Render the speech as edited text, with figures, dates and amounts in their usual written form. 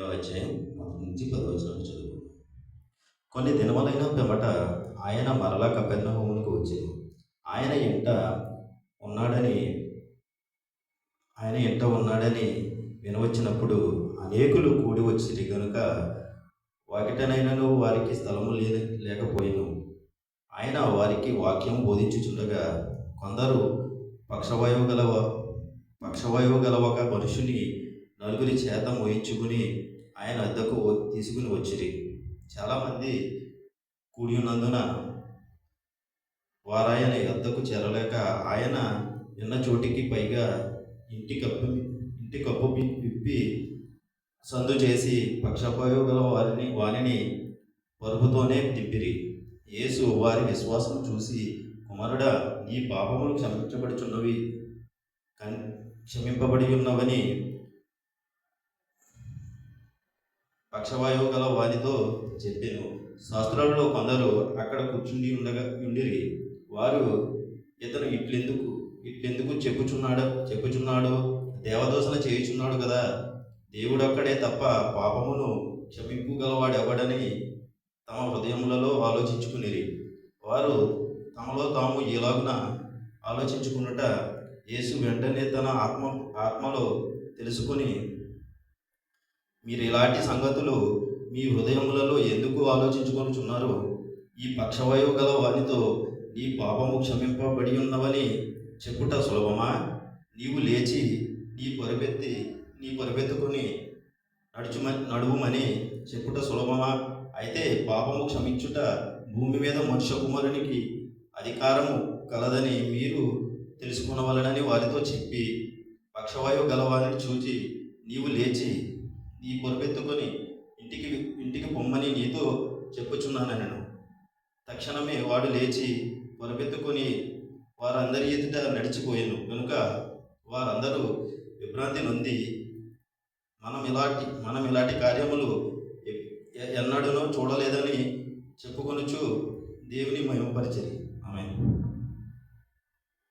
7వ అధ్యాయం 1-10 వచనాలు చదువు. కొన్ని దినములైన పిమ్మట ఆయన మరలా కపెర్నహూమునకు వచ్చెను. ఆయన ఇంట ఉన్నాడని ఆయన ఇంట ఉన్నాడని వినవచ్చినప్పుడు అనేకులు కూడి వచ్చిరి గనుక వాకిటనైనను వారికి స్థలము లేకపోయెను. ఆయన వారికి వాక్యం బోధించుచుండగా కొందరు పక్షవాయువు గల ఒక మనుషుని నలుగురి చేత మోయించుకుని ఆయన వద్దకు తీసుకుని వచ్చిరి. చాలామంది కూడి ఉన్నందున వారాయన వద్దకు చేరలేక ఆయన ఉన్న చోటికి పైగా ఇంటి కప్పు విప్పి సందు చేసి పక్షవాయువు గల వానిని పరుపుతోనే దింపిరి. యేసు వారి విశ్వాసం చూసి, కుమారుడా, నీ పాపములు క్షమింపబడి ఉన్నవని పక్షవాయువు గల వానితో చెప్పెను. శాస్త్రులలో కొందరు అక్కడ ఉండిరి. వారు, ఇతను ఇట్లెందుకు చెప్పుచున్నాడు దేవదోషణ చేయుచున్నాడు కదా, దేవుడొక్కడే తప్ప పాపమును క్షమింపగలవాడెవడని తమ హృదయములలో ఆలోచించుకునిరి. వారు తమలో తాము ఇలాగున ఆలోచించుకున్నట యేసు వెంటనే తన ఆత్మలో తెలుసుకుని, మీరు ఇలాంటి సంగతులు మీ హృదయములలో ఎందుకు ఆలోచించుకొనుచున్నారు? ఈ పక్షవాయువు గల వానితో నీ పాపము క్షమింపబడి ఉన్నవని చెప్పుట సులభమా? నీవు లేచి నీ పరుపెత్తుకొని నడువుమని చెప్పుట సులభమా? అయితే పాపము క్షమించుట భూమి మీద మనుష్య కుమారునికి అధికారము కలదని మీరు తెలుసుకునవలనని వారితో చెప్పి, పక్షవాయువు గలవారిని చూచి, నీవు లేచి నీ పొరుపెత్తుకొని ఇంటికి పొమ్మని నీతో చెప్పుచున్నానెను. తక్షణమే వాడు లేచి పొరుపెత్తుకొని వారందరి ఎదుట నడిచిపోయాను. కనుక వారందరూ విభ్రాంతి నొంది, మనం ఇలాంటి కార్యములు ఎన్నడూనూ చూడలేదని చెప్పుకొనుచు దేవుని మహిమపరిచిరి. ఆమేన్.